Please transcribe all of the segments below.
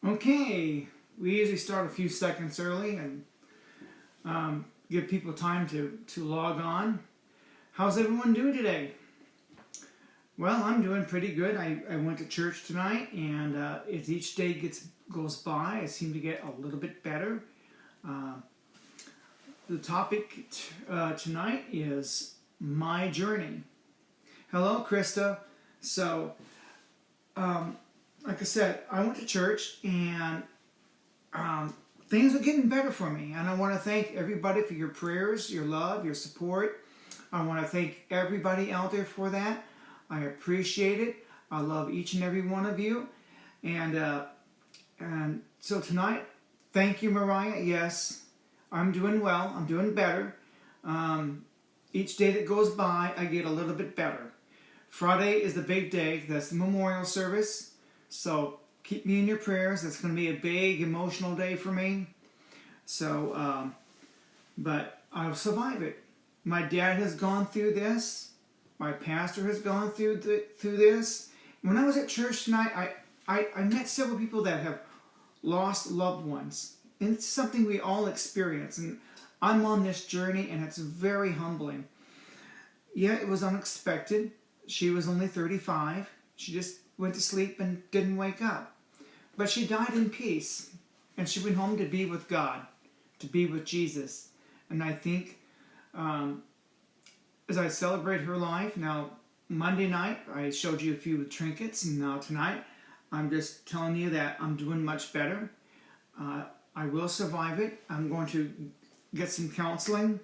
Okay, we usually start a few seconds early and give people time to log on. How's everyone doing today? Well, I'm doing pretty good. I went to church tonight, and as each day goes by, I seem to get a little bit better. The topic tonight is my journey. Hello, Krista. So, like I said, I went to church, and things are getting better for me. And I want to thank everybody for your prayers, your love, your support. I want to thank everybody out there for that. I appreciate it. I love each and every one of you. And so tonight, thank you, Mariah. Yes, I'm doing well. I'm doing better. Each day that goes by, I get a little bit better. Friday is the big day. That's the memorial service. So keep me in your prayers. That's going to be a big emotional day for me. So, but I'll survive it. My dad has gone through this. My pastor has gone through this. When I was at church tonight, I met several people that have lost loved ones. And it's something we all experience. And I'm on this journey, and it's very humbling. Yeah, it was unexpected. She was only 35. She just went to sleep and didn't wake up. But she died in peace. And she went home to be with God, to be with Jesus. And I think as I celebrate her life, now Monday night I showed you a few trinkets, and now tonight I'm just telling you that I'm doing much better. I will survive it. I'm going to get some counseling.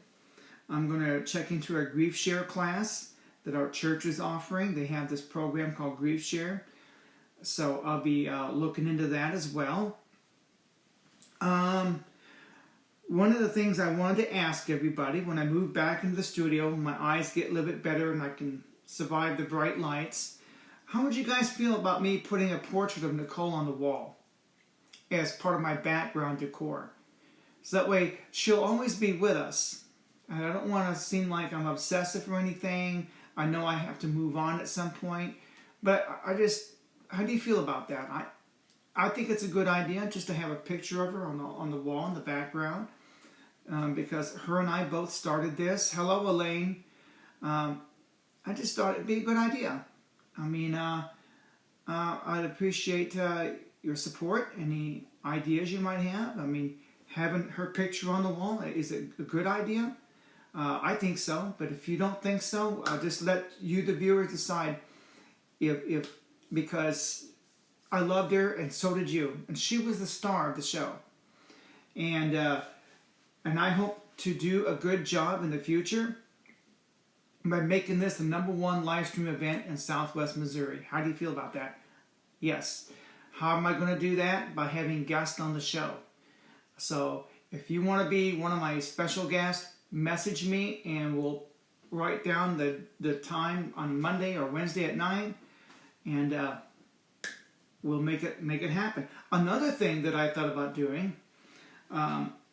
I'm going to check into a grief share class that our church is offering. They have this program called Grief Share. So I'll be looking into that as well. One of the things I wanted to ask everybody when I move back into the studio, my eyes get a little bit better and I can survive the bright lights. How would you guys feel about me putting a portrait of Nicole on the wall as part of my background decor? So that way she'll always be with us. And I don't want to seem like I'm obsessive or anything. I know I have to move on at some point. But how do you feel about that? I think it's a good idea just to have a picture of her on the wall in the background. Because her and I both started this. Hello, Elaine. I just thought it'd be a good idea. I mean, I'd appreciate your support, any ideas you might have. I mean, having her picture on the wall, is it a good idea? I think so, but if you don't think so, I'll just let you, the viewers, decide because I loved her and so did you. And she was the star of the show. And I hope to do a good job in the future by making this the #1 live stream event in Southwest Missouri. How do you feel about that? Yes. How am I going to do that? By having guests on the show. So if you want to be one of my special guests, message me and we'll write down the time on Monday or Wednesday at 9, and we'll make it happen. Another thing that I thought about doing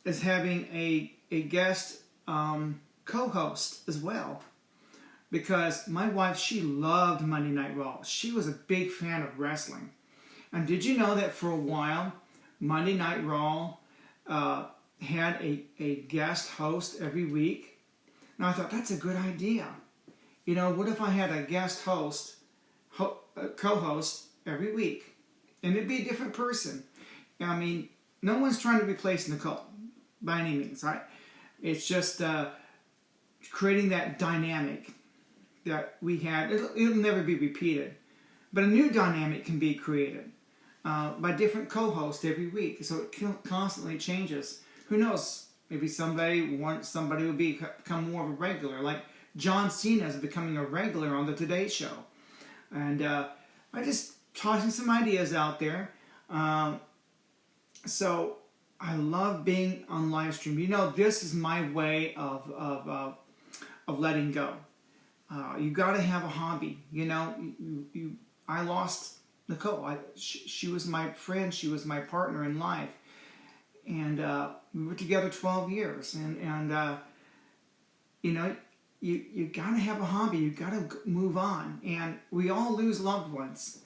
is having a guest co-host as well. Because my wife, she loved Monday Night Raw. She was a big fan of wrestling. And did you know that for a while, Monday Night Raw had a guest host every week? Now I thought, that's a good idea. You know, what if I had a guest host, co-host every week? And it'd be a different person. I mean, no one's trying to replace Nicole by any means, right? It's just creating that dynamic that we had. It'll never be repeated. But a new dynamic can be created by different co-hosts every week. So it constantly changes. Who knows? Maybe somebody will become more of a regular. Like John Cena is becoming a regular on the Today Show. And I just tossing some ideas out there. So I love being on live stream. You know, this is my way of letting go. You got to have a hobby. You know, I lost Nicole. She was my friend. She was my partner in life, and we were together 12 years. And you know, you got to have a hobby. You got to move on. And we all lose loved ones.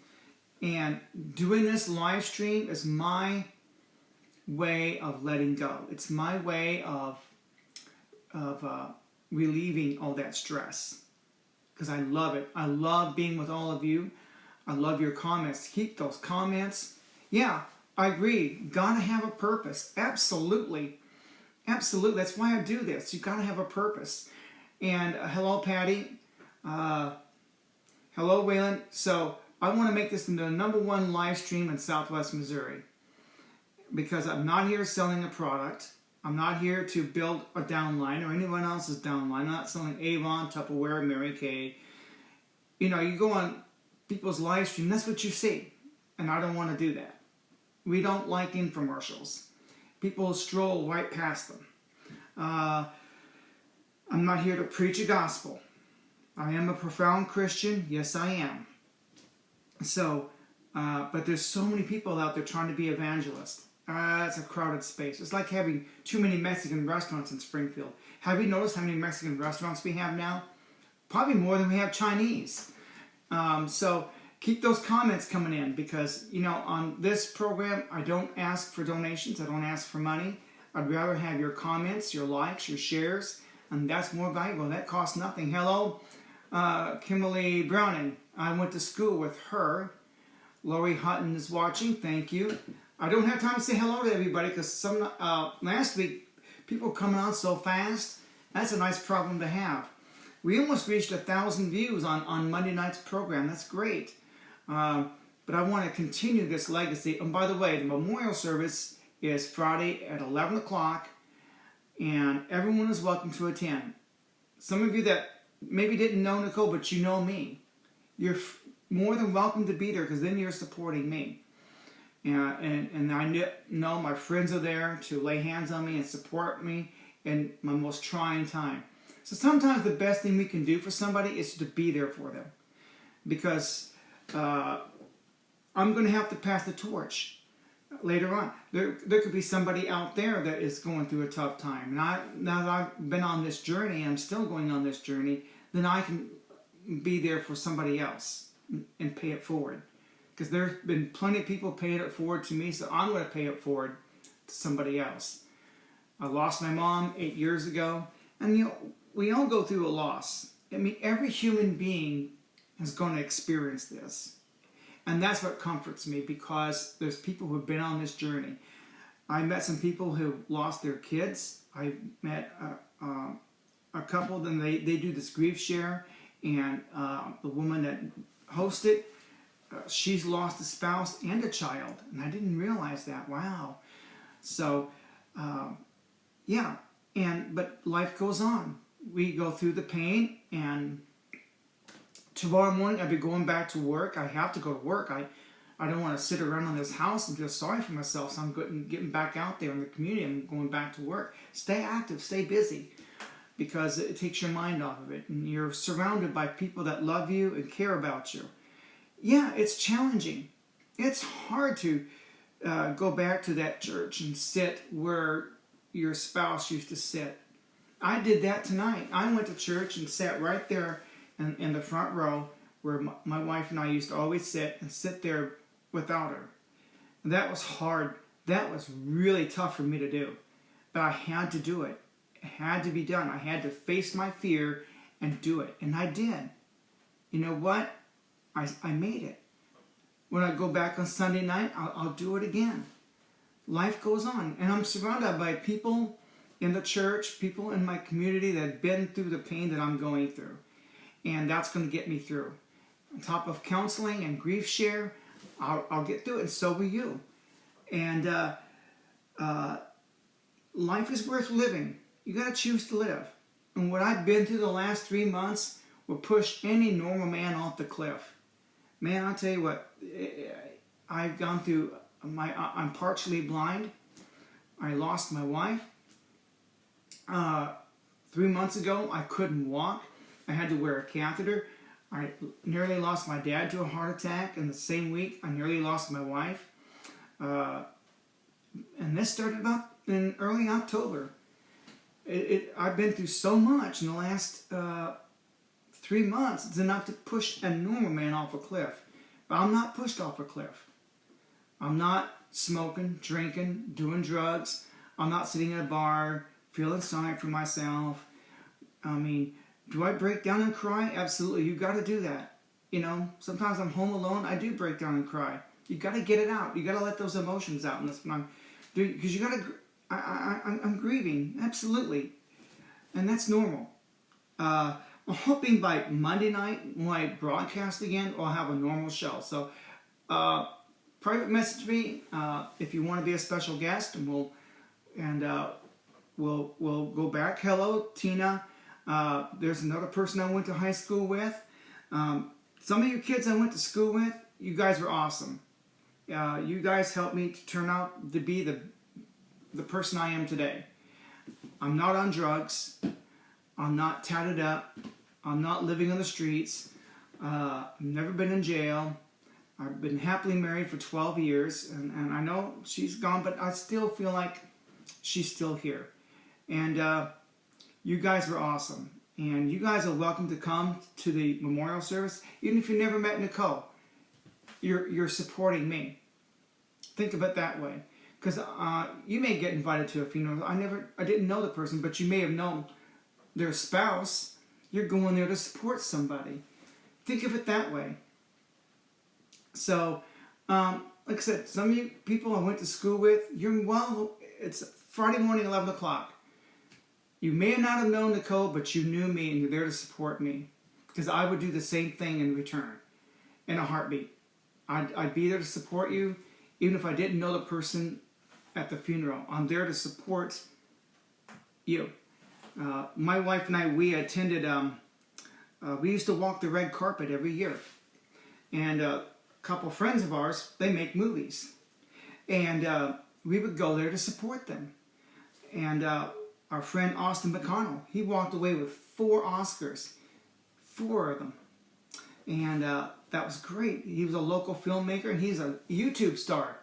And doing this live stream is my way of letting go. It's my way of relieving all that stress. Because I love it. I love being with all of you. I love your comments. Keep those comments. Yeah, I agree. Gotta have a purpose. Absolutely. Absolutely. That's why I do this. You gotta have a purpose. And hello, Patty. Hello, Waylon. So I want to make this into the #1 live stream in Southwest Missouri. Because I'm not here selling a product. I'm not here to build a downline or anyone else's downline. I'm not selling Avon, Tupperware, Mary Kay. You know, you go on people's live stream, that's what you see. And I don't want to do that. We don't like infomercials. People stroll right past them. I'm not here to preach a gospel. I am a profound Christian. Yes, I am. So, but there's so many people out there trying to be evangelists. It's a crowded space. It's like having too many Mexican restaurants in Springfield. Have you noticed how many Mexican restaurants we have now? Probably more than we have Chinese. So keep those comments coming in because, you know, on this program, I don't ask for donations. I don't ask for money. I'd rather have your comments, your likes, your shares, and that's more valuable. That costs nothing. Hello, Kimberly Browning. I went to school with her. Lori Hutton is watching. Thank you. I don't have time to say hello to everybody because last week people coming on so fast. That's a nice problem to have. We almost reached 1,000 views on Monday night's program. That's great. But I want to continue this legacy. And by the way, the memorial service is Friday at 11 o'clock, and everyone is welcome to attend. Some of you that maybe didn't know Nicole, but you know me. You're more than welcome to be there because then you're supporting me. And I know my friends are there to lay hands on me and support me in my most trying time. So sometimes the best thing we can do for somebody is to be there for them. Because I'm going to have to pass the torch later on. There could be somebody out there that is going through a tough time. And now that I've been on this journey, and I'm still going on this journey, then I can be there for somebody else and pay it forward. Because there's been plenty of people paying it forward to me, so I'm going to pay it forward to somebody else. I lost my mom 8 years ago, and you know, we all go through a loss. I mean, every human being is going to experience this. And that's what comforts me, because there's people who have been on this journey. I met some people who lost their kids. I met a couple, then they do this grief share, and the woman that hosts it, she's lost a spouse and a child, and I didn't realize that. Wow. So, yeah, but life goes on. We go through the pain, and tomorrow morning I'll be going back to work. I have to go to work. I don't want to sit around in this house and feel sorry for myself, so I'm getting back out there in the community. I'm going back to work. Stay active, stay busy, because it takes your mind off of it, and you're surrounded by people that love you and care about you. Yeah, it's challenging. It's hard to go back to that church and sit where your spouse used to sit. I did that tonight. I went to church and sat right there in the front row where my wife and I used to always sit there without her. And that was hard. That was really tough for me to do. But I had to do it. It had to be done. I had to face my fear and do it. And I did. You know what? I made it. When I go back on Sunday night, I'll do it again. Life goes on. And I'm surrounded by people in the church, people in my community that have been through the pain that I'm going through. And that's going to get me through. On top of counseling and grief share, I'll get through it, and so will you. And life is worth living. You got to choose to live. And what I've been through the last 3 months will push any normal man off the cliff. Man, I'll tell you what, I've gone through, I'm partially blind. I lost my wife. 3 months ago, I couldn't walk. I had to wear a catheter. I nearly lost my dad to a heart attack. In the same week, I nearly lost my wife. And this started about in early October. I've been through so much in the last 3 months. It's enough to push a normal man off a cliff. But I'm not pushed off a cliff. I'm not smoking, drinking, doing drugs. I'm not sitting in a bar feeling sorry for myself. I mean, do I break down and cry? Absolutely. You got to do that. You know, sometimes I'm home alone. I do break down and cry. You got to get it out. You got to let those emotions out. And that's what I'm doing. Because you got to... I'm grieving. Absolutely. And that's normal. I'm hoping by Monday night when I broadcast again, I'll have a normal show. So, private message me if you want to be a special guest, and we'll go back. Hello, Tina. There's another person I went to high school with. Some of you kids I went to school with, you guys were awesome. You guys helped me to turn out to be the person I am today. I'm not on drugs. I'm not tatted up. I'm not living on the streets. I've never been in jail. I've been happily married for 12 years, and I know she's gone, but I still feel like she's still here. And you guys were awesome. And you guys are welcome to come to the memorial service. Even if you never met Nicole, you're supporting me. Think of it that way. Because you may get invited to a funeral. I didn't know the person, but you may have known their spouse. You're going there to support somebody. Think of it that way. So, like I said, some of you people I went to school with, it's Friday morning, 11 o'clock. You may not have known Nicole, but you knew me and you're there to support me. Because I would do the same thing in return, in a heartbeat. I'd be there to support you, even if I didn't know the person at the funeral. I'm there to support you. My wife and I, we attended, we used to walk the red carpet every year. And a couple friends of ours, they make movies. And we would go there to support them. And our friend Austin McConnell, he walked away with 4 Oscars. 4 of them. And that was great. He was a local filmmaker, and he's a YouTube star.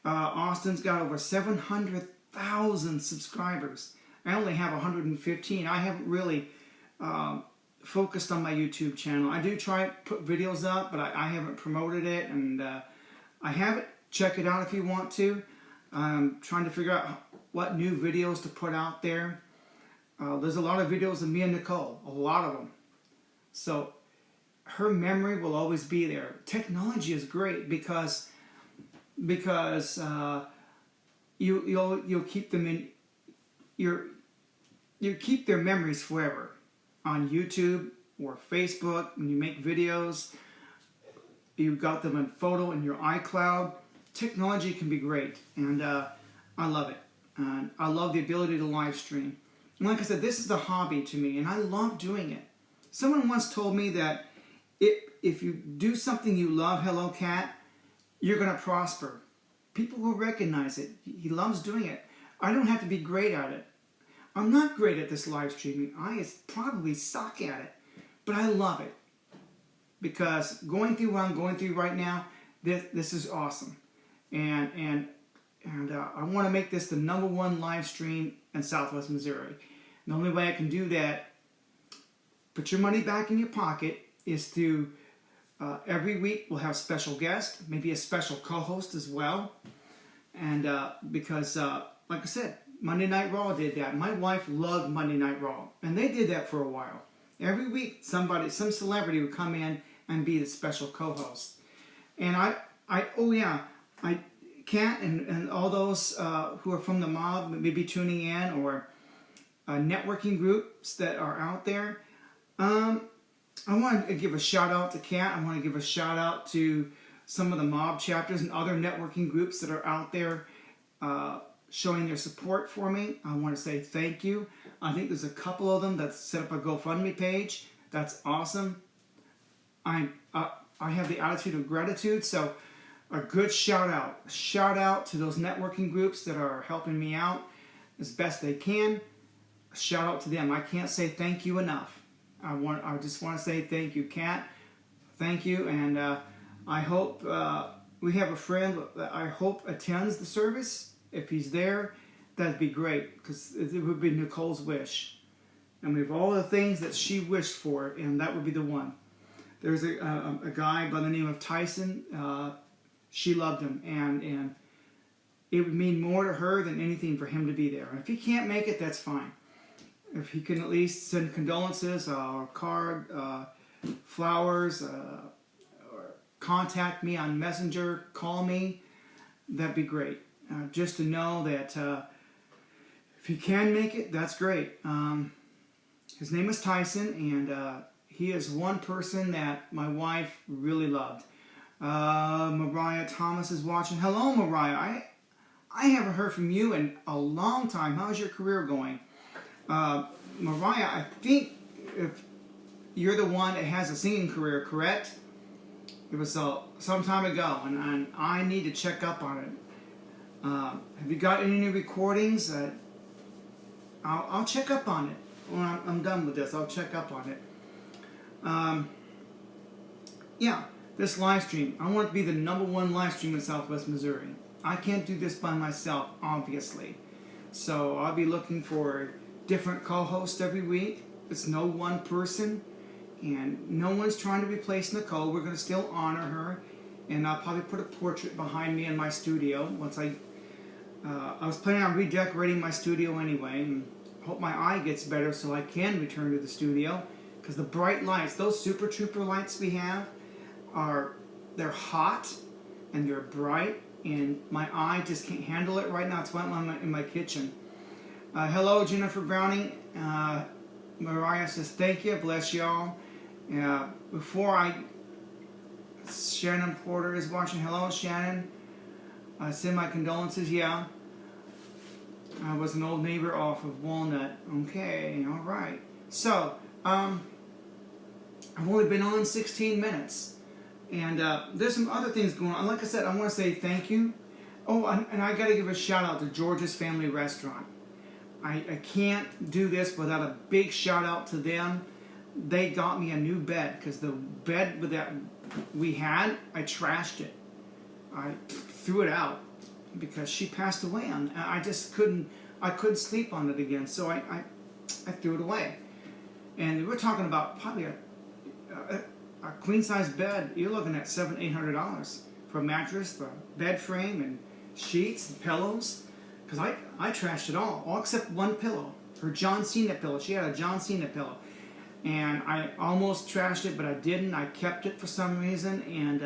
Austin's got over 700,000 subscribers. I only have 115. I haven't really focused on my YouTube channel. I do try to put videos up, but I haven't promoted it, and I have it. Check it out if you want to. I'm trying to figure out what new videos to put out there. There's a lot of videos of me and Nicole, a lot of them. So her memory will always be there. Technology is great because you'll keep them in you keep their memories forever on YouTube or Facebook. When you make videos, you've got them in photo in your iCloud. Technology can be great, and I love it. And I love the ability to live stream. And like I said, this is a hobby to me, and I love doing it. Someone once told me that if you do something you love, hello cat, you're going to prosper. People will recognize it. He loves doing it. I don't have to be great at it. I'm not great at this live streaming. I probably suck at it. But I love it. Because going through what I'm going through right now, this is awesome. And I want to make this the #1 live stream in Southwest Missouri. The only way I can do that, put your money back in your pocket, is through every week we'll have special guests, maybe a special co-host as well. And because, like I said, Monday Night Raw did that. My wife loved Monday Night Raw, and they did that for a while. Every week, some celebrity would come in and be the special co-host. And Kat and all those who are from the mob maybe tuning in, or networking groups that are out there. I want to give a shout out to Kat. I want to give a shout out to some of the mob chapters and other networking groups that are out there showing their support for me. I want to say thank you. I think there's a couple of them that set up a GoFundMe page. That's awesome. I have the attitude of gratitude, so a good shout out. Shout out to those networking groups that are helping me out as best they can. A shout out to them. I can't say thank you enough. I just want to say thank you, Kat. Thank you, and I hope we have a friend that I hope attends the service. If he's there, that'd be great, because it would be Nicole's wish. And we have all the things that she wished for, and that would be the one. There's a guy by the name of Tyson. She loved him, and it would mean more to her than anything for him to be there. If he can't make it, that's fine. If he can at least send condolences, or card, flowers, or contact me on Messenger, call me, that'd be great. Just to know that if he can make it, that's great. His name is Tyson, and he is one person that my wife really loved. Mariah Thomas is watching. Hello, Mariah. I haven't heard from you in a long time. How's your career going? Mariah, I think if you're the one that has a singing career, correct? It was some time ago, and I need to check up on it. Have you got any new recordings? I'll check up on it. When I'm done with this, I'll check up on it. Yeah, this live stream. I want it to be the #1 live stream in Southwest Missouri. I can't do this by myself, obviously. So I'll be looking for different co-hosts every week. It's no one person, and no one's trying to replace Nicole. We're going to still honor her, and I'll probably put a portrait behind me in my studio. Once I was planning on redecorating my studio anyway, and hope my eye gets better so I can return to the studio. Because the bright lights, those Super Trooper lights we have, they're hot and they're bright, and my eye just can't handle it right now. That's why I'm in my kitchen. Hello, Jennifer Browning. Mariah says, thank you, bless y'all. Shannon Porter is watching. Hello, Shannon. Send my condolences, yeah. I was an old neighbor off of Walnut. Okay, all right. So, I've only been on 16 minutes. And there's some other things going on. Like I said, I want to say thank you. Oh, and I got to give a shout out to George's Family Restaurant. I can't do this without a big shout out to them. They got me a new bed, because the bed that we had, I trashed it. I threw it out because she passed away, and I just couldn't sleep on it again, so I threw it away. And we're talking about probably a queen size bed. You're looking at $700-800 for a mattress, for a bed frame, and sheets and pillows. Because I trashed it all except one pillow, her John Cena pillow. She had a John Cena pillow, and I almost trashed it, but I didn't. I kept it for some reason, and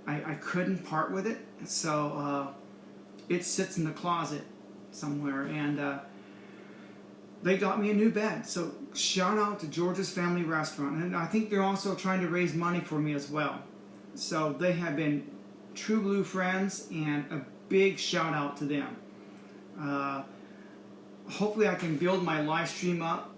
I couldn't part with it, so it sits in the closet somewhere, and they got me a new bed. So shout out to George's Family Restaurant, and I think they're also trying to raise money for me as well. So they have been true blue friends, and a big shout out to them. Hopefully I can build my live stream up.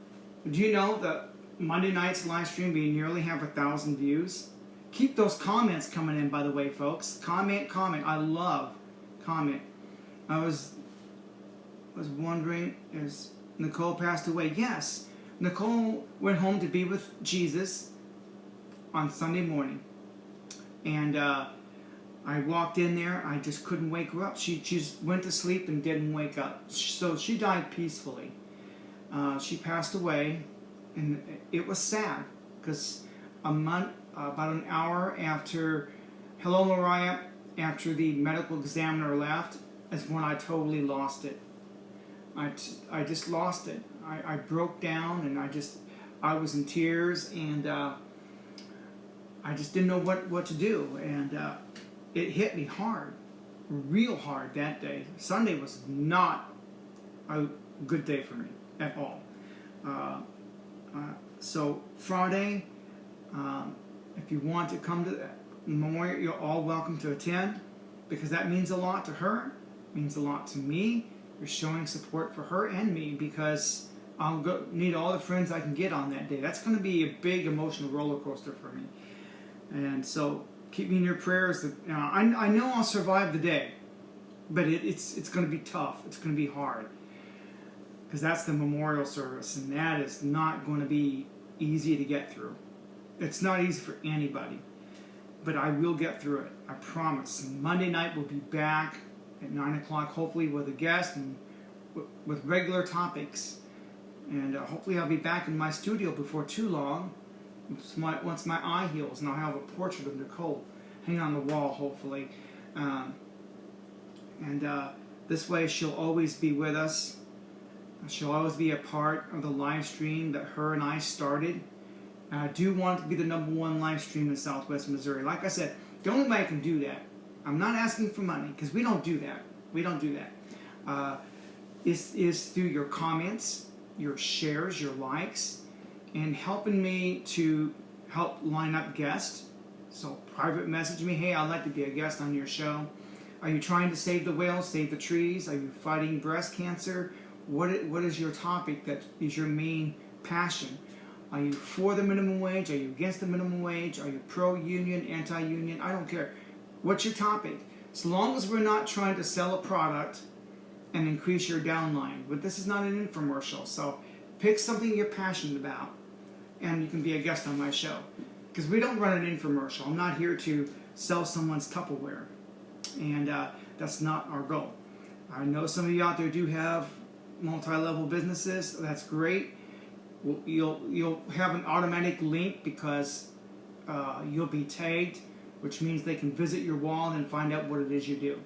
Do you know that Monday night's live stream we nearly have 1,000 views? Keep those comments coming in, by the way, folks. Comment. I love comment. I was wondering, is Nicole passed away? Yes. Nicole went home to be with Jesus on Sunday morning. And I walked in there. I just couldn't wake her up. She just went to sleep and didn't wake up. So she died peacefully. She passed away, and it was sad, because about an hour after, hello Mariah, after the medical examiner left, is when I totally lost it. I just lost it. I broke down, and I was in tears, and I just didn't know what to do, and it hit me hard, real hard that day. Sunday was not a good day for me at all. So Friday, if you want to come to the memorial, you're all welcome to attend, because that means a lot to her, means a lot to me. You're showing support for her and me, because I'll need all the friends I can get on that day. That's going to be a big emotional roller coaster for me. And so keep me in your prayers. I know I'll survive the day, but it's going to be tough. It's going to be hard, because that's the memorial service, and that is not going to be easy to get through. It's not easy for anybody, but I will get through it. I promise. Monday night we'll be back at 9 o'clock, hopefully with a guest and with regular topics. And hopefully I'll be back in my studio before too long. once my eye heals, and I'll have a portrait of Nicole hanging on the wall, hopefully. And this way she'll always be with us. She'll always be a part of the live stream that her and I started. And I do want it to be the #1 live stream in Southwest Missouri. Like I said, the only way I can do that, I'm not asking for money, because we don't do that. We don't do that. Is through your comments, your shares, your likes, and helping me to help line up guests. So private message me, hey, I'd like to be a guest on your show. Are you trying to save the whales, save the trees? Are you fighting breast cancer? What is your topic that is your main passion? Are you for the minimum wage? Are you against the minimum wage? Are you pro-union, anti-union? I don't care. What's your topic? As long as we're not trying to sell a product and increase your downline. But this is not an infomercial, so pick something you're passionate about, and you can be a guest on my show. Because we don't run an infomercial. I'm not here to sell someone's Tupperware, and that's not our goal. I know some of you out there do have multi-level businesses. That's great. You'll have an automatic link because you'll be tagged, which means they can visit your wall and find out what it is you do.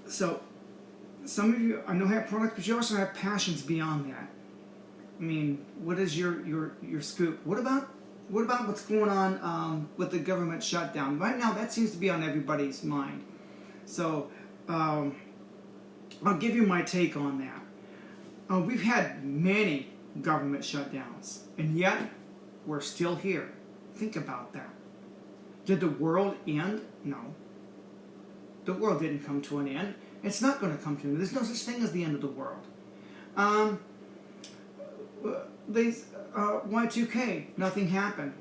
So some of you, I know, have products, but you also have passions beyond that. I mean, what is your scoop? What about what's going on with the government shutdown? Right now, that seems to be on everybody's mind. So I'll give you my take on that. We've had many government shutdowns, and yet we're still here. Think about that. Did the world end? No. The world didn't come to an end. It's not going to come to an end. There's no such thing as the end of the world. Y2K, nothing happened.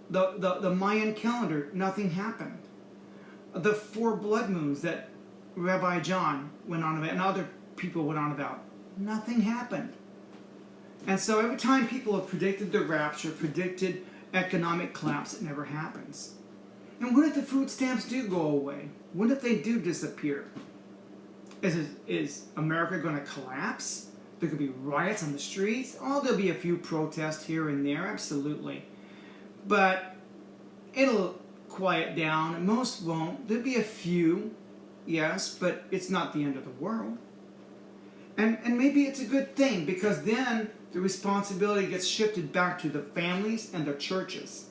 The Mayan calendar, nothing happened. The 4 blood moons that Rabbi John went on about, and other people went on about, nothing happened. And so every time people have predicted the rapture, predicted economic collapse, it never happens. And what if the food stamps do go away? What if they do disappear? Is America going to collapse? There could be riots on the streets. Oh, there'll be a few protests here and there, absolutely. But it'll quiet down, and most won't. There'll be a few, yes, but it's not the end of the world. And maybe it's a good thing, because then the responsibility gets shifted back to the families and the churches.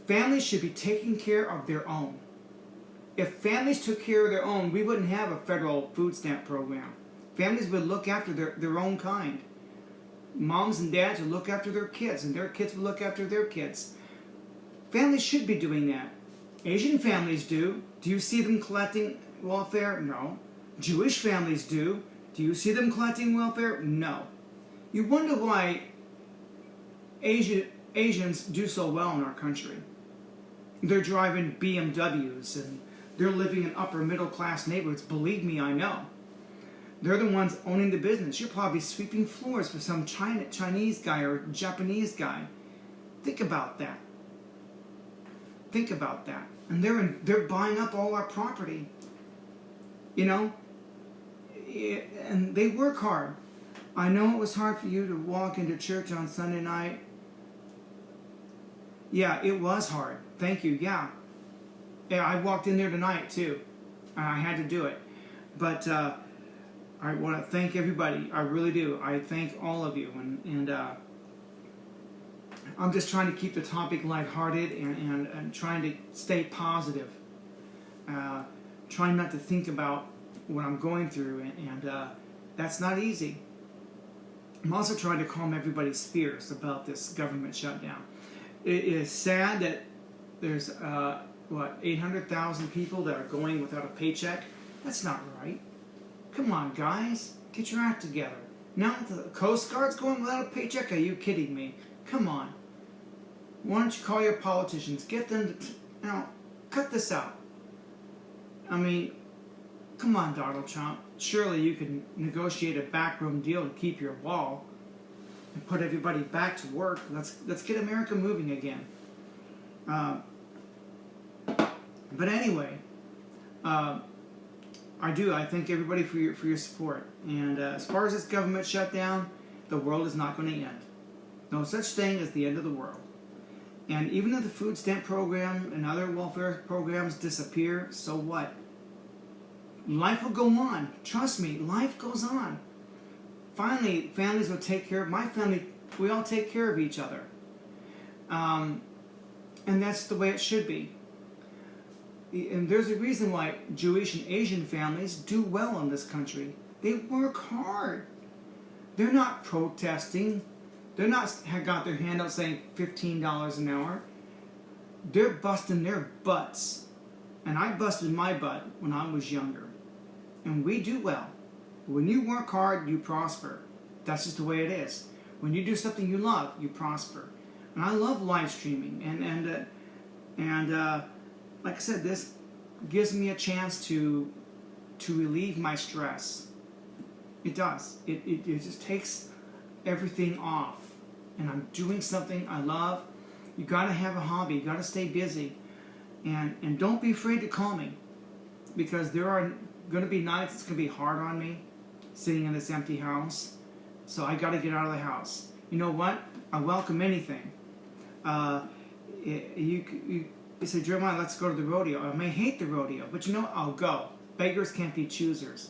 Families should be taking care of their own. If families took care of their own, we wouldn't have a federal food stamp program. Families would look after their own kind. Moms and dads would look after their kids, and their kids would look after their kids. Families should be doing that. Asian families do. Do you see them collecting welfare? No. Jewish families do. Do you see them collecting welfare? No. You wonder why Asians do so well in our country. They're driving BMWs, and they're living in upper middle class neighborhoods. Believe me, I know. They're the ones owning the business. You're probably sweeping floors for some Chinese guy or Japanese guy. Think about that. Think about that. And they're buying up all our property. You know? And they work hard. I know it was hard for you to walk into church on Sunday night. Yeah, it was hard. Thank you. Yeah, I walked in there tonight too. I had to do it. But I want to thank everybody. I really do. I thank all of you. And I'm just trying to keep the topic lighthearted and trying to stay positive. Trying not to think about what I'm going through. And that's not easy. I'm also trying to calm everybody's fears about this government shutdown. It is sad that there's 800,000 people that are going without a paycheck. That's not right. Come on, guys, get your act together. Now the Coast Guard's going without a paycheck? Are you kidding me? Come on. Why don't you call your politicians? Get them to, cut this out. I mean, come on, Donald Trump. Surely you can negotiate a backroom deal to keep your wall and put everybody back to work. Let's get America moving again. But anyway, I thank everybody for your support. And as far as this government shutdown, the world is not going to end. No such thing as the end of the world. And even if the food stamp program and other welfare programs disappear, so what? Life will go on. Trust me, life goes on. Finally, families will take care of my family. We all take care of each other. And that's the way it should be. And there's a reason why Jewish and Asian families do well in this country. They work hard. They're not protesting. They're not got their hand out saying $15 an hour. They're busting their butts. And I busted my butt when I was younger. And we do well. When you work hard, you prosper. That's just the way it is. When you do something you love, you prosper. And I love live streaming. And like I said, this gives me a chance to relieve my stress. It does. It just takes everything off. And I'm doing something I love. You got to have a hobby. You got to stay busy. And don't be afraid to call me. Because there are going to be nights it's going to be hard on me sitting in this empty house. So I got to get out of the house. You know what? I welcome anything. You say, Jeremiah, let's go to the rodeo. I may hate the rodeo, but you know what? I'll go. Beggars can't be choosers.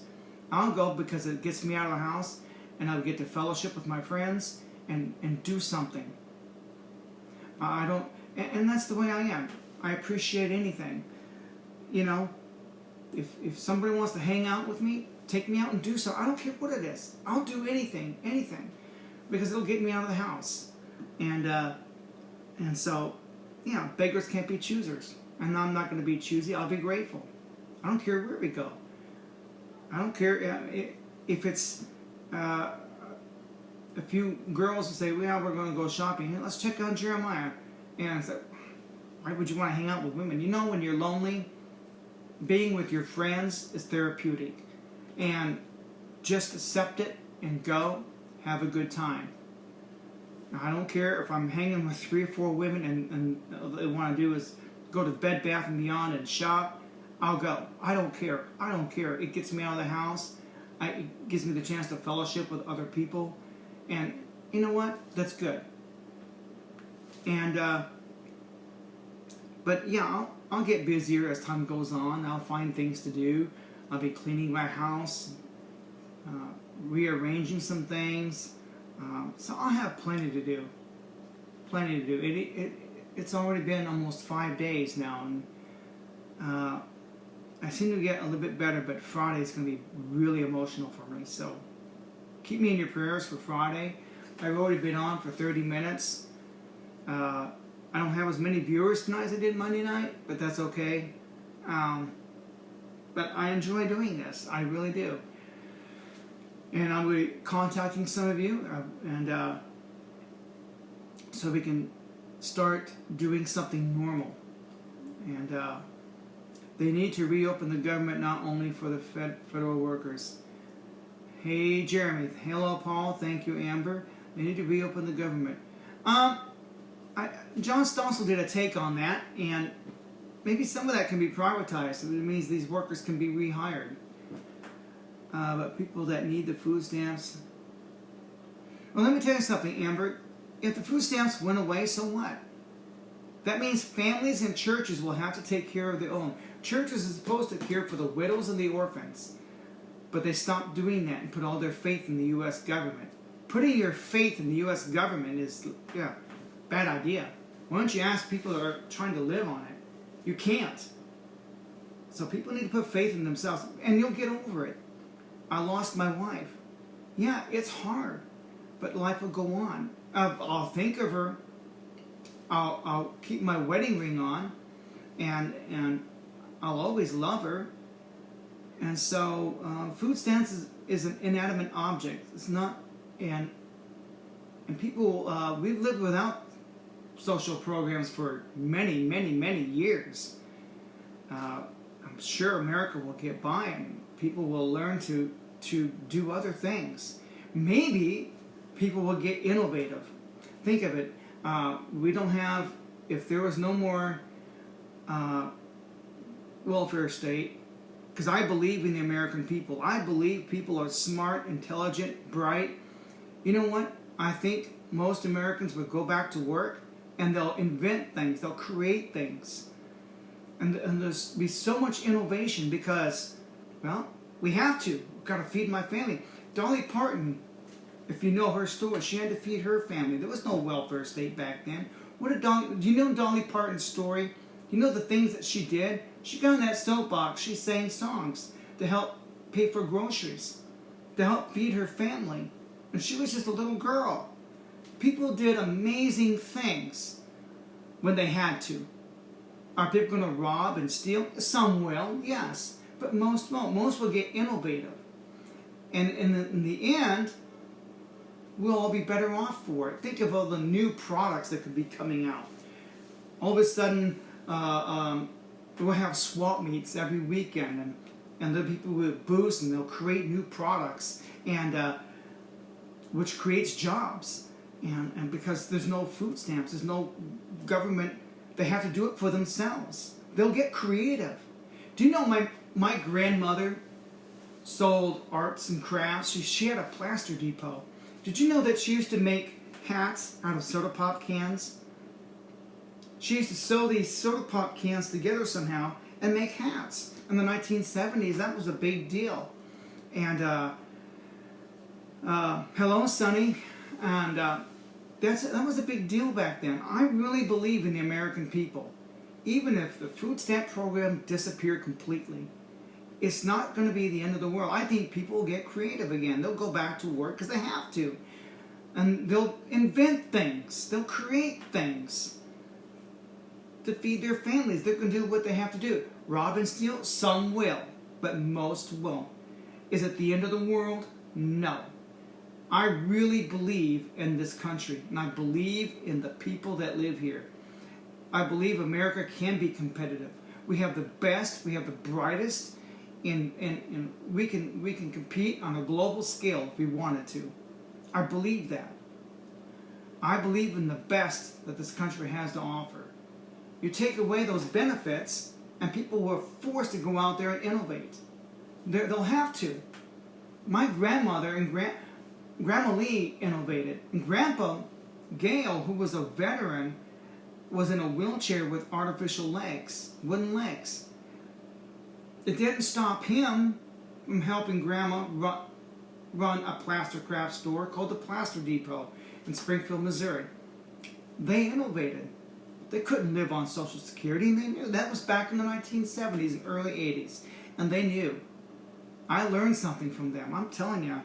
I'll go because it gets me out of the house, and I'll get to fellowship with my friends and do something. And that's the way I am. I appreciate anything. You know, if somebody wants to hang out with me, take me out and do so. I don't care what it is. I'll do anything, because it'll get me out of the house. And so, yeah, beggars can't be choosers. And I'm not going to be choosy. I'll be grateful. I don't care where we go. I don't care if it's a few girls who say, well, we're going to go shopping. Hey, let's check on Jeremiah. And I said, why would you want to hang out with women? You know, when you're lonely, being with your friends is therapeutic. And just accept it and go. Have a good time. Now, I don't care if I'm hanging with 3 or 4 women and all they want to do is go to Bed Bath & Beyond and shop. I'll go. I don't care. It gets me out of the house. It gives me the chance to fellowship with other people. And you know what? That's good. And, but yeah, I'll get busier as time goes on. I'll find things to do. I'll be cleaning my house, rearranging some things. So I'll have plenty to do. It's already been almost 5 days now, and I seem to get a little bit better, but Friday is going to be really emotional for me. So keep me in your prayers for Friday. I've already been on for 30 minutes. I don't have as many viewers tonight as I did Monday night, but that's okay. But I enjoy doing this. I really do. And I'll be contacting some of you, so we can start doing something normal. And they need to reopen the government not only for the federal workers. Hey, Jeremy. Hello, Paul. Thank you, Amber. They need to reopen the government. John Stossel did a take on that, and maybe some of that can be privatized. It means these workers can be rehired. But people that need the food stamps... Well, let me tell you something, Amber. If the food stamps went away, so what? That means families and churches will have to take care of their own. Churches are supposed to care for the widows and the orphans. But they stopped doing that and put all their faith in the U.S. government. Putting your faith in the U.S. government is, bad idea. Why don't you ask people that are trying to live on it? You can't. So people need to put faith in themselves, and you'll get over it. I lost my wife. Yeah, it's hard, but life will go on. I'll think of her. I'll keep my wedding ring on, and I'll always love her. And so, food stamps is an inanimate object. It's not, and people, we've lived without social programs for many, many, many years. I'm sure America will get by, and people will learn to do other things. Maybe people will get innovative. Think of it. We don't have, if there was no more welfare state, because I believe in the American people. I believe people are smart, intelligent, bright. You know what? I think most Americans would go back to work and they'll invent things, they'll create things. And there's be so much innovation because, well, we have to. We've got to feed my family. Dolly Parton, if you know her story, she had to feed her family. There was no welfare state back then. Do you know Dolly Parton's story? You know the things that she did? She got in that soapbox. She sang songs to help pay for groceries, to help feed her family. And she was just a little girl. People did amazing things when they had to. Are people going to rob and steal? Some will, yes. But most won't. Most will get innovative. And in the end, we'll all be better off for it. Think of all the new products that could be coming out. All of a sudden, we'll have swap meets every weekend. And there'll be people with booths and they'll create new products. And which creates jobs. And because there's no food stamps, there's no government, they have to do it for themselves. They'll get creative. Do you know my grandmother sold arts and crafts? She had a plaster depot. Did you know that she used to make hats out of soda pop cans? She used to sew these soda pop cans together somehow and make hats. In the 1970s, that was a big deal. And hello, Sonny. And that was a big deal back then. I really believe in the American people. Even if the food stamp program disappeared completely, it's not going to be the end of the world. I think people will get creative again. They'll go back to work because they have to. And they'll invent things. They'll create things to feed their families. They're going to do what they have to do. Rob and steal? Some will, but most won't. Is it the end of the world? No. I really believe in this country, and I believe in the people that live here. I believe America can be competitive. We have the best, we have the brightest, and we can compete on a global scale if we wanted to. I believe that. I believe in the best that this country has to offer. You take away those benefits, and people were forced to go out there and innovate. They'll have to. My grandmother and Grandma Lee innovated. And Grandpa Gale, who was a veteran, was in a wheelchair with artificial legs, wooden legs. It didn't stop him from helping Grandma run a plaster craft store called the Plaster Depot in Springfield, Missouri. They innovated. They couldn't live on Social Security, and they knew. That was back in the 1970s and early 80s. And they knew. I learned something from them. I'm telling you.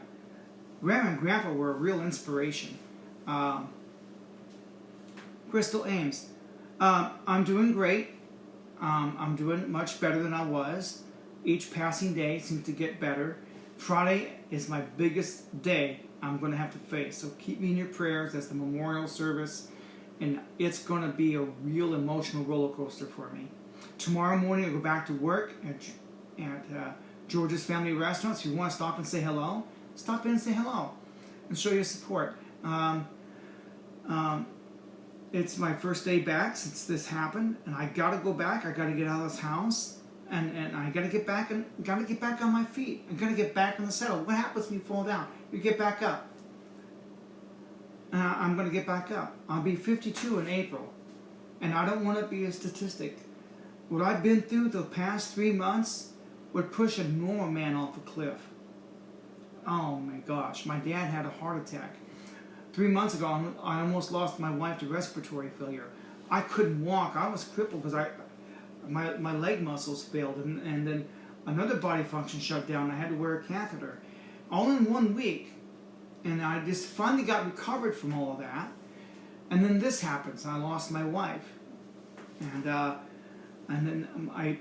Grandma and Grandpa were a real inspiration. Crystal Ames. I'm doing great. I'm doing much better than I was. Each passing day seems to get better. Friday is my biggest day I'm going to have to face. So keep me in your prayers. That's the memorial service. And it's going to be a real emotional roller coaster for me. Tomorrow morning I'll go back to work at George's Family Restaurant. So if you want to stop and say hello, stop in and say hello and show your support. It's my first day back since this happened, and I gotta go back. I gotta get out of this house, and I gotta get back on my feet. I gotta get back in the saddle. What happens when you fall down? You get back up. I'm gonna get back up. I'll be 52 in April, and I don't want to be a statistic. What I've been through the past 3 months would push a normal man off a cliff. Oh my gosh, my dad had a heart attack. 3 months ago, I almost lost my wife to respiratory failure. I couldn't walk. I was crippled because my leg muscles failed, and then another body function shut down. I had to wear a catheter. All in 1 week. And I just finally got recovered from all of that. And then this happens. I lost my wife. And then I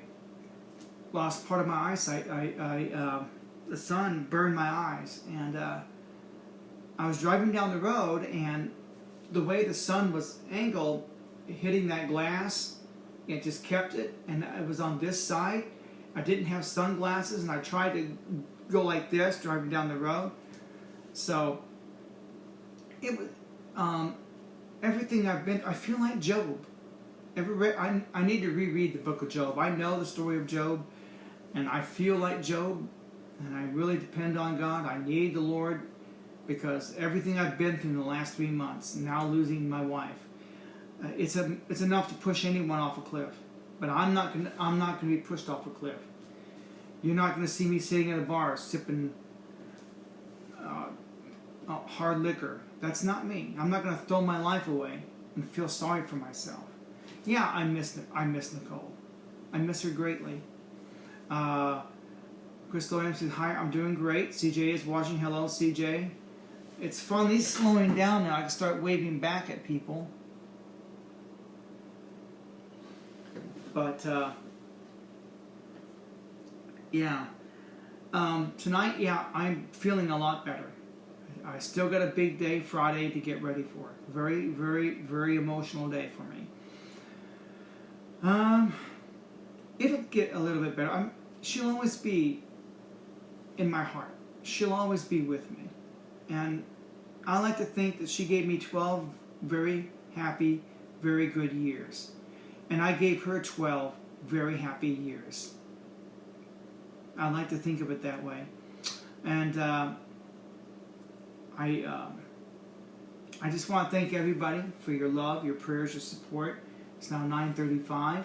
lost part of my eyesight. The sun burned my eyes. And I was driving down the road, and the way the sun was angled, hitting that glass, it just kept it. And it was on this side. I didn't have sunglasses, and I tried to go like this, driving down the road. So, it was, everything I've been, I feel like Job. I need to reread the book of Job. I know the story of Job, and I feel like Job, and I really depend on God. I need the Lord, because everything I've been through in the last 3 months, now losing my wife, it's enough to push anyone off a cliff. But I'm not gonna be pushed off a cliff. You're not gonna see me sitting at a bar sipping hard liquor. That's not me. I'm not gonna throw my life away and feel sorry for myself. Yeah, I miss Nicole. I miss her greatly. Crystal M says, hi, I'm doing great. CJ is watching. Hello, CJ. It's finally slowing down now. I can start waving back at people. But, yeah. Tonight, yeah, I'm feeling a lot better. I still got a big day Friday to get ready for. Very, very, very emotional day for me. It'll get a little bit better. She'll always be in my heart. She'll always be with me. And I like to think that she gave me 12 very happy, very good years. And I gave her 12 very happy years. I like to think of it that way. And I just want to thank everybody for your love, your prayers, your support. It's now 9:35.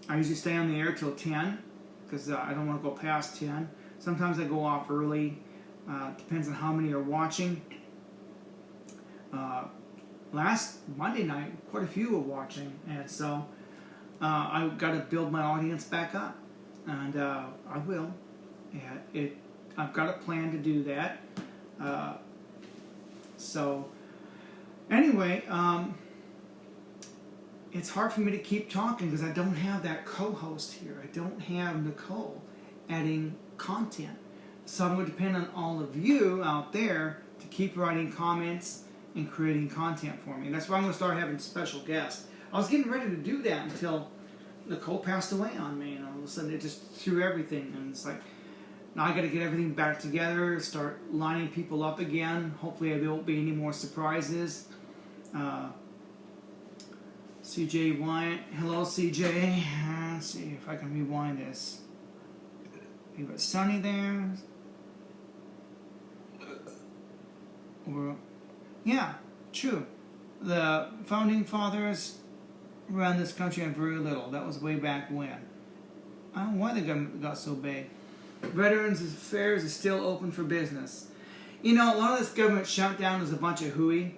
I usually stay on the air till 10 because I don't want to go past 10. Sometimes I go off early. Depends on how many are watching. Last Monday night, quite a few were watching, and so I've got to build my audience back up, and I will. I've got a plan to do that. So anyway, it's hard for me to keep talking because I don't have that co-host here. I don't have Nicole adding content. So I'm going to depend on all of you out there to keep writing comments and creating content for me. That's why I'm going to start having special guests. I was getting ready to do that until Nicole passed away on me, and all of a sudden it just threw everything. And it's like, now I got to get everything back together, start lining people up again. Hopefully there won't be any more surprises. CJ Wyatt, hello CJ. Let's see if I can rewind this. You got Sunny there. Yeah, true. The founding fathers ran this country on very little. That was way back when. I don't know why the government got so big. Veterans Affairs is still open for business. You know, a lot of this government shutdown is a bunch of hooey.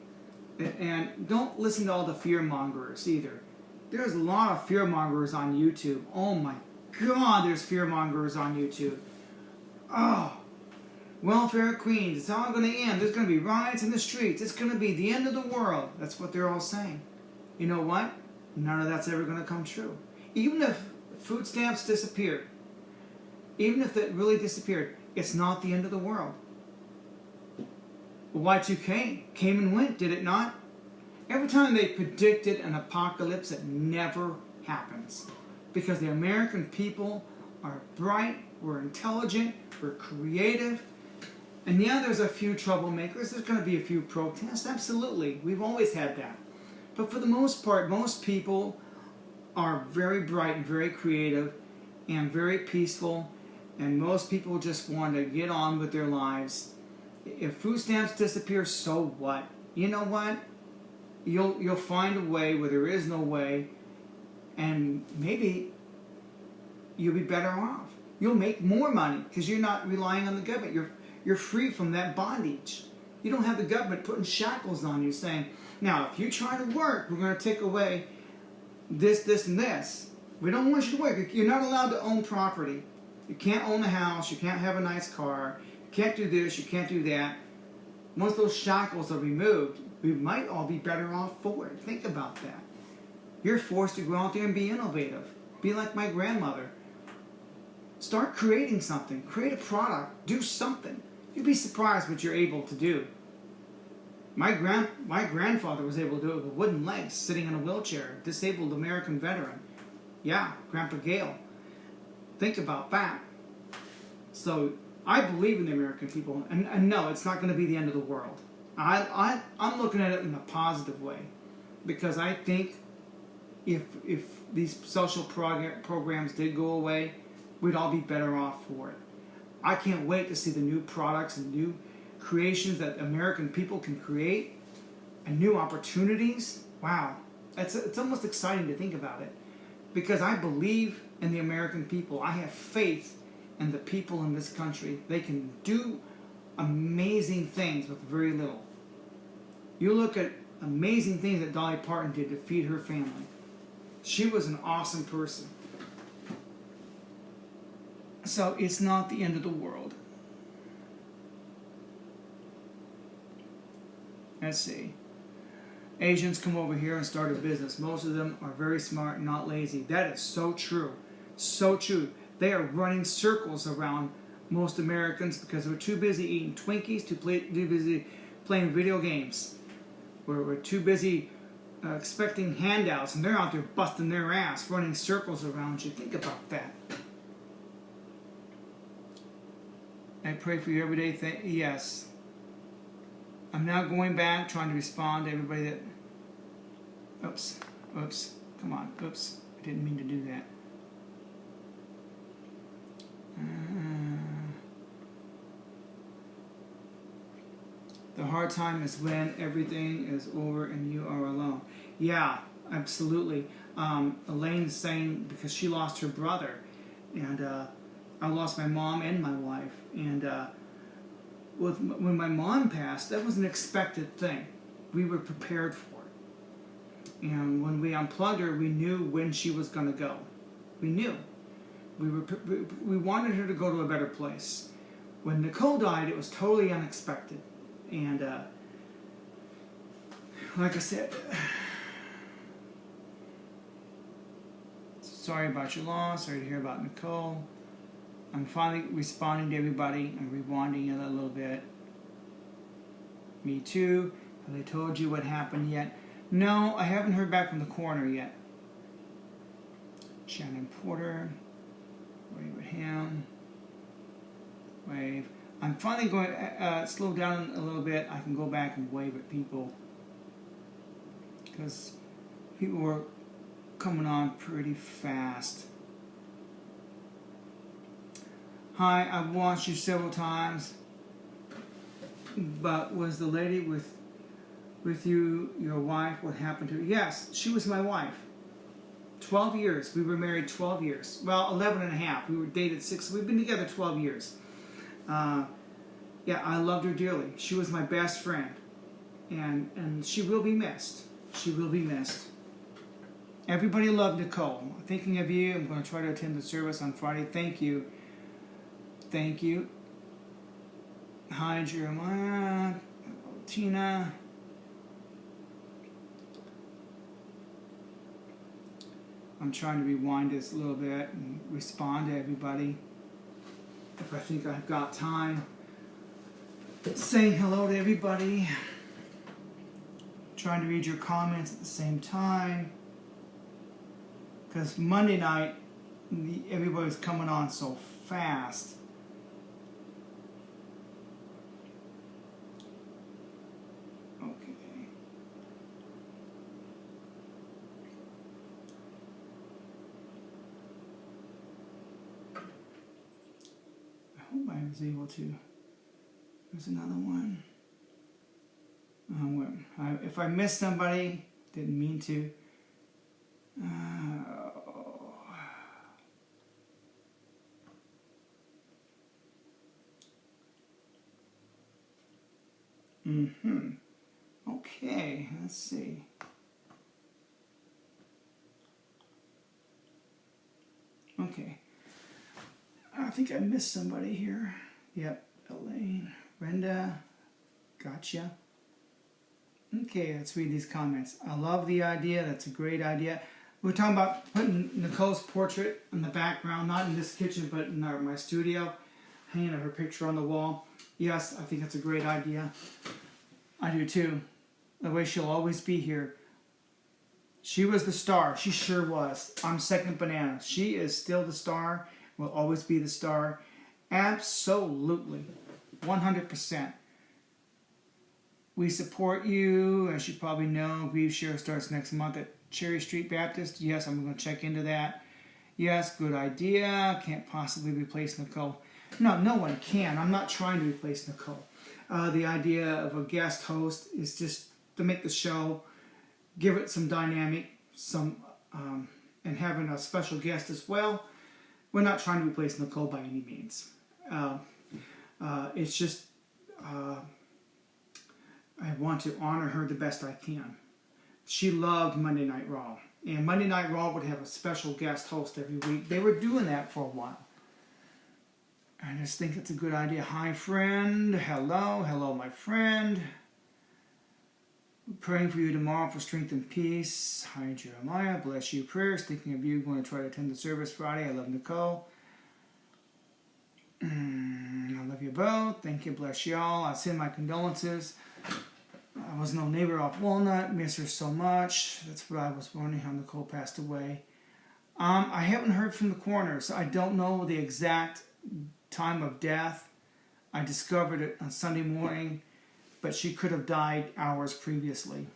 And don't listen to all the fear-mongers either. There's a lot of fear-mongers on YouTube. Oh my God, there's fear-mongers on YouTube. Oh, welfare queens, it's all going to end. There's going to be riots in the streets. It's going to be the end of the world. That's what they're all saying. You know what? None of that's ever going to come true. Even if food stamps disappeared, even if it really disappeared, it's not the end of the world. Y2K came and went, did it not? Every time they predicted an apocalypse, it never happens. Because the American people are bright, we're intelligent, we're creative. And yeah, there's a few troublemakers, there's going to be a few protests, absolutely. We've always had that. But for the most part, most people are very bright and very creative and very peaceful. And most people just want to get on with their lives. If food stamps disappear, so what? You know what? You'll find a way where there is no way, and maybe you'll be better off. You'll make more money because you're not relying on the government. You're free from that bondage. You don't have the government putting shackles on you saying, now if you try to work, we're going to take away this, this, and this. We don't want you to work. You're not allowed to own property. You can't own a house. You can't have a nice car. You can't do this, you can't do that. Once those shackles are removed, we might all be better off for it. Think about that. You're forced to go out there and be innovative. Be like my grandmother. Start creating something. Create a product. Do something. You'd be surprised what you're able to do. My grandfather was able to do it with wooden legs, sitting in a wheelchair, disabled American veteran. Yeah, Grandpa Gale. Think about that. So I believe in the American people, and no, it's not going to be the end of the world. I'm looking at it in a positive way, because I think if these social programs did go away, we'd all be better off for it. I can't wait to see the new products and creations that American people can create and new opportunities. Wow, it's almost exciting to think about it, because I believe in the American people. I have faith in the people in this country. They can do amazing things with very little. You look at amazing things that Dolly Parton did to feed her family. She was an awesome person. So it's not the end of the world. Let's see. Asians come over here and start a business. Most of them are very smart and not lazy. That is so true. So true. They are running circles around most Americans because we're too busy eating Twinkies, too busy playing video games. We're too busy expecting handouts, and they're out there busting their ass, running circles around you. Think about that. I pray for you every day. Yes. I'm now going back, trying to respond to everybody that... Oops. Come on. Oops. I didn't mean to do that. The hard time is when everything is over and you are alone. Yeah, absolutely. Elaine's saying because she lost her brother, and I lost my mom and my wife. And when my mom passed, that was an expected thing. We were prepared for it. And when we unplugged her, we knew when she was going to go. We knew. We wanted her to go to a better place. When Nicole died, it was totally unexpected. And like I said, sorry about your loss. Sorry to hear about Nicole. I'm finally responding to everybody. I'm rewinding it a little bit. Me too. Have they told you what happened yet? No, I haven't heard back from the coroner yet. Shannon Porter. Wave at him. Wave. I'm finally going to slow down a little bit. I can go back and wave at people, because people were coming on pretty fast. Hi, I've watched you several times, but was the lady with you your wife? What happened to her? Yes, she was my wife. 12 years. We were married 12 years. Well, 11 and a half. We were dated 6. We've been together 12 years. Yeah, I loved her dearly. She was my best friend. And she will be missed. She will be missed. Everybody loved Nicole. I'm thinking of you. I'm going to try to attend the service on Friday. Thank you. Thank you. Hi, Jeremiah. Tina. I'm trying to rewind this a little bit and respond to everybody if I think I've got time. Saying hello to everybody. Trying to read your comments at the same time. Because Monday night, everybody's coming on so fast. Okay. I hope I was able to. There's another one. If I missed somebody, didn't mean to. Okay, let's see. Okay. I think I missed somebody here. Yep, Elaine. Brenda, gotcha. Okay, let's read these comments. I love the idea. That's a great idea. We're talking about putting Nicole's portrait in the background, not in this kitchen, but in my studio, hanging her picture on the wall. Yes, I think that's a great idea. I do too. The way she'll always be here. She was the star. She sure was. I'm second banana. She is still the star. Will always be the star. Absolutely. 100%. We support you. As you probably know, Grief Share starts next month at Cherry Street Baptist. Yes, I'm going to check into that. Yes, good idea. Can't possibly replace Nicole. No, no one can. I'm not trying to replace Nicole. The idea of a guest host is just to make the show, give it some dynamic, and having a special guest as well. We're not trying to replace Nicole by any means. It's just I want to honor her the best I can. She loved Monday Night Raw. And Monday Night Raw would have a special guest host every week. They were doing that for a while. I just think it's a good idea. Hi, friend. Hello. Hello, my friend. Praying for you tomorrow for strength and peace. Hi, Jeremiah. Bless you. Prayers. Thinking of you. Going to try to attend the service Friday. I love Nicole. I love you both. Thank you. Bless y'all. I send my condolences. I was no neighbor off Walnut. Miss her so much. That's what I was wondering how Nicole passed away. I haven't heard from the coroner, so I don't know the exact time of death. I discovered it on Sunday morning, but she could have died hours previously.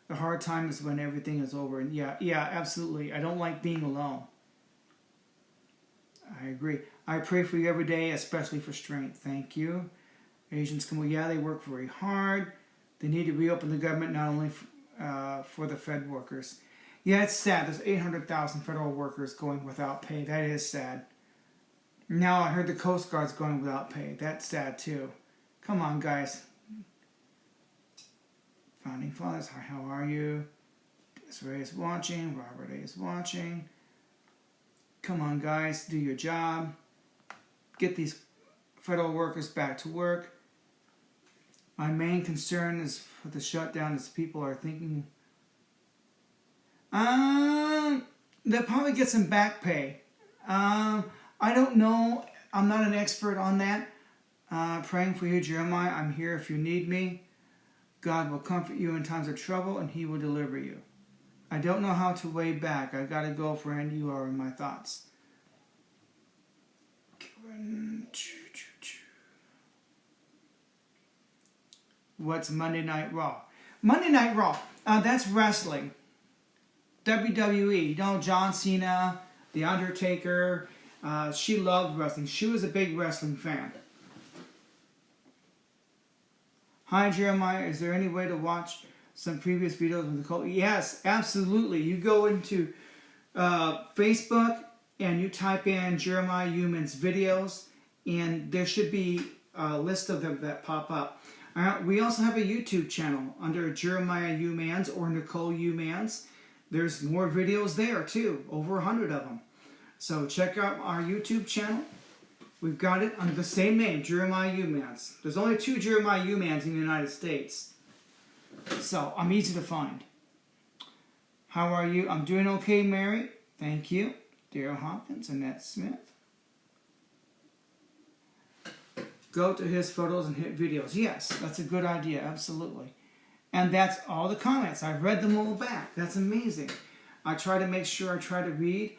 The hard time is when everything is over. And yeah, absolutely. I don't like being alone. I agree. I pray for you every day, especially for strength. Thank you. Asians come, well, yeah, they work very hard. They need to reopen the government, not only for the Fed workers. Yeah, it's sad. There's 800,000 federal workers going without pay. That is sad. Now I heard the Coast Guard's going without pay. That's sad too. Come on, guys. Founding Fathers, hi, how are you? Desiree is watching. Robert A. is watching. Come on, guys. Do your job. Get these federal workers back to work. My main concern is for the shutdown is people are thinking, they'll probably get some back pay. I don't know. I'm not an expert on that. Praying for you, Jeremiah. I'm here if you need me. God will comfort you in times of trouble, and He will deliver you. I don't know how to way back. I gotta go, friend. You are in my thoughts. What's Monday Night Raw? Monday Night Raw. That's wrestling. WWE. You know, John Cena, The Undertaker. She loved wrestling. She was a big wrestling fan. Hi, Jeremiah. Is there any way to watch some previous videos with Nicole? Yes, absolutely. You go into Facebook and you type in Jeremiah Humans videos, and there should be a list of them that pop up. We also have a YouTube channel under Jeremiah Humans or Nicole Humans. There's more videos there too, over 100 of them. So check out our YouTube channel. We've got it under the same name, Jeremiah Humans. There's only 2 Jeremiah Humans in the United States. So I'm easy to find. How are you? I'm doing okay, Mary. Thank you. Daryl Hopkins, Annette Smith. Go to his photos and hit videos. Yes, that's a good idea, absolutely. And that's all the comments. I've read them all back. That's amazing. I try to make sure I try to read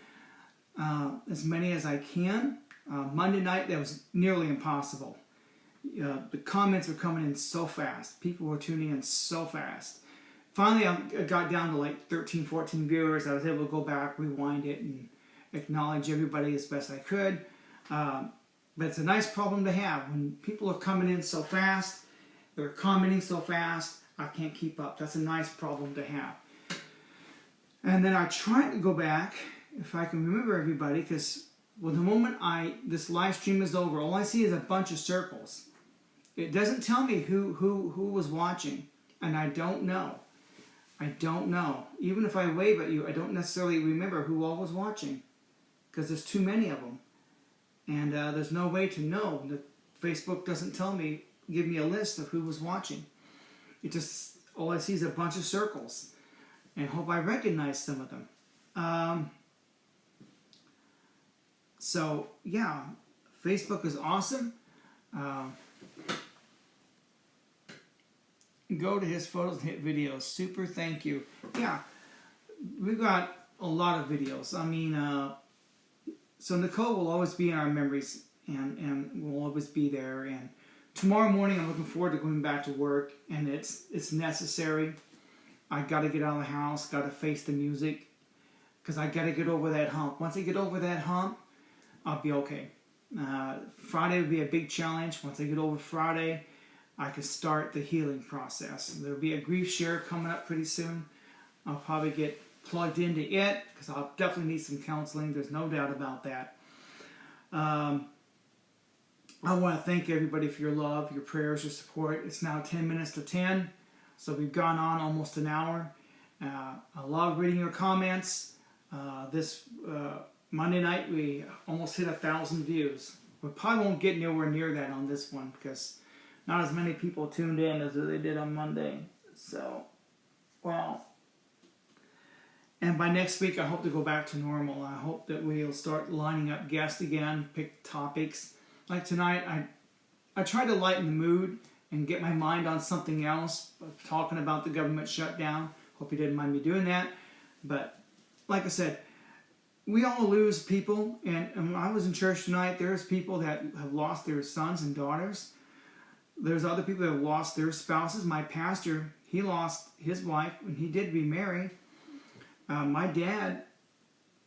as many as I can. Monday night, that was nearly impossible. The comments were coming in so fast. People were tuning in so fast. Finally, I got down to like 13, 14 viewers. I was able to go back, rewind it, and acknowledge everybody as best I could. But it's a nice problem to have. When people are coming in so fast, they're commenting so fast, I can't keep up. That's a nice problem to have. And then I try to go back, if I can remember everybody, because well, the moment this live stream is over, all I see is a bunch of circles. It doesn't tell me who was watching, and I don't know. I don't know. Even if I wave at you, I don't necessarily remember who all was watching, because there's too many of them. And there's no way to know. Facebook doesn't give me a list of who was watching. It just, all I see is a bunch of circles. And hope I recognize some of them. So, yeah, Facebook is awesome. Go to his photos and hit videos. Super, thank you. Yeah, we've got a lot of videos. I mean, so Nicole will always be in our memories and will always be there. And tomorrow morning, I'm looking forward to going back to work, and it's necessary. I got to get out of the house, got to face the music, because I got to get over that hump. Once I get over that hump, I'll be okay. Friday would be a big challenge. Once I get over Friday, I can start the healing process. There'll be a grief share coming up pretty soon. I'll probably get plugged into it because I'll definitely need some counseling. There's no doubt about that. I want to thank everybody for your love, your prayers, your support. It's now 10 minutes to 10, so we've gone on almost an hour. I love reading your comments. This Monday night, we almost hit 1,000 views. We probably won't get nowhere near that on this one because not as many people tuned in as they did on Monday. So, well, and by next week, I hope to go back to normal. I hope that we'll start lining up guests again, pick topics. Like tonight, I tried to lighten the mood and get my mind on something else, talking about the government shutdown. Hope you didn't mind me doing that. But like I said, we all lose people. And when I was in church tonight, there's people that have lost their sons and daughters. There's other people that have lost their spouses. My pastor, he lost his wife when he did remarry. My dad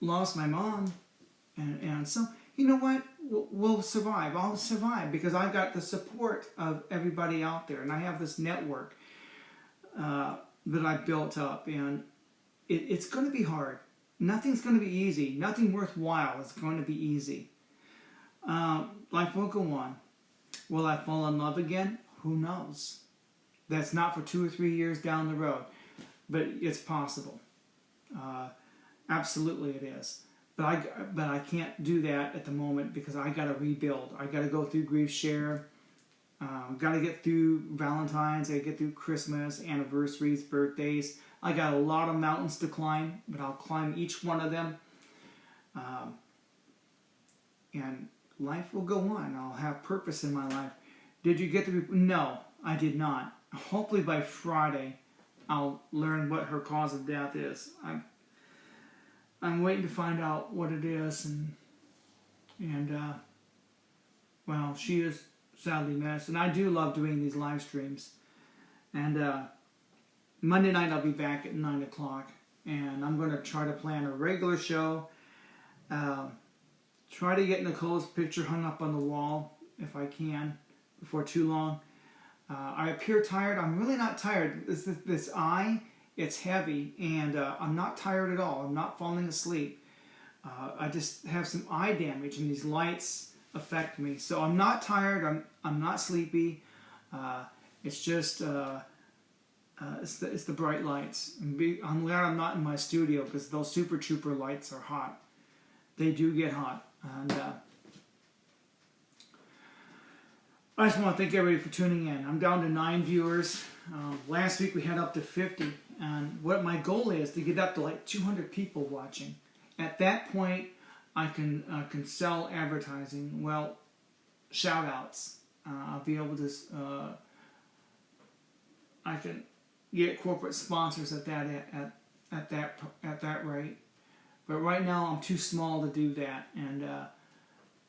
lost my mom. And so, you know what? We'll survive. I'll survive because I've got the support of everybody out there. And I have this network that I built up. And it's going to be hard. Nothing's going to be easy. Nothing worthwhile is going to be easy. Life will go on. Will I fall in love again? Who knows? That's not for 2 or 3 years down the road. But it's possible. Absolutely it is. But I can't do that at the moment because I got to rebuild. I got to go through grief share. Got to get through Valentine's. I got to get through Christmas, anniversaries, birthdays. I got a lot of mountains to climb, but I'll climb each one of them. And life will go on. I'll have purpose in my life. Did you get the... No, I did not. Hopefully by Friday, I'll learn what her cause of death is. I'm waiting to find out what it is, and well, she is sadly missed. And I do love doing these live streams. And Monday night I'll be back at 9 o'clock, and I'm going to try to plan a regular show. Try to get Nicole's picture hung up on the wall if I can before too long. I appear tired. I'm really not tired. This eye, it's heavy, and I'm not tired at all. I'm not falling asleep. I just have some eye damage, and these lights affect me. So I'm not tired. I'm not sleepy. It's just it's the bright lights. I'm glad I'm not in my studio because those Super Trooper lights are hot. They do get hot, and I just want to thank everybody for tuning in. I'm down to 9 viewers. Last week we had up to 50. And what my goal is to get up to like 200 people watching. At that point, I can sell advertising. Well, shout outs. I'll be able to. I can get corporate sponsors at that rate. But right now, I'm too small to do that. And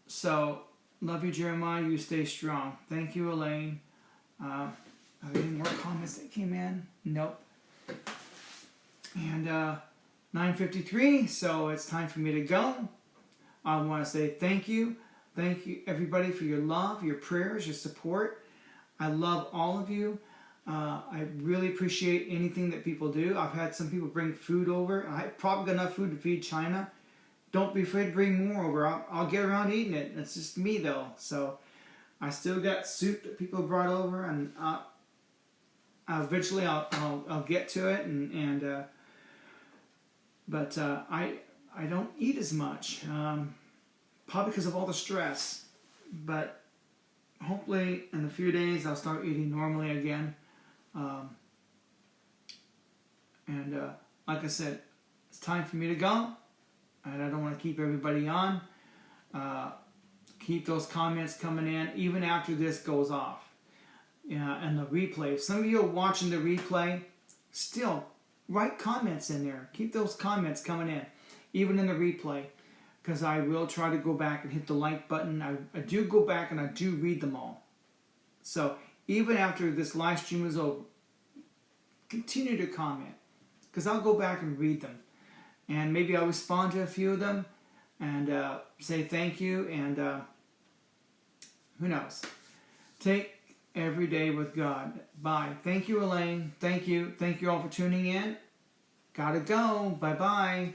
so, love you, Jeremiah. You stay strong. Thank you, Elaine. Are there any more comments that came in? Nope. And 9:53, so it's time for me to go. I want to say thank you. Thank you, everybody, for your love, your prayers, your support. I love all of you. I really appreciate anything that people do. I've had some people bring food over. I probably got enough food to feed China. Don't be afraid to bring more over. I'll get around eating it. It's just me, though. So I still got soup that people brought over, and eventually I'll get to it. But I don't eat as much, probably because of all the stress. But hopefully in a few days I'll start eating normally again. Like I said, it's time for me to go, and I don't want to keep everybody on. Keep those comments coming in even after this goes off. And the replay. If some of you are watching the replay, still write comments in there. Keep those comments coming in, even in the replay, because I will try to go back and hit the like button. I do go back and I do read them all. So even after this live stream is over, continue to comment, because I'll go back and read them. And maybe I'll respond to a few of them and say thank you. And Who knows? Take every day with God. Bye. Thank you, Elaine. Thank you. Thank you all for tuning in. Gotta go. Bye-bye.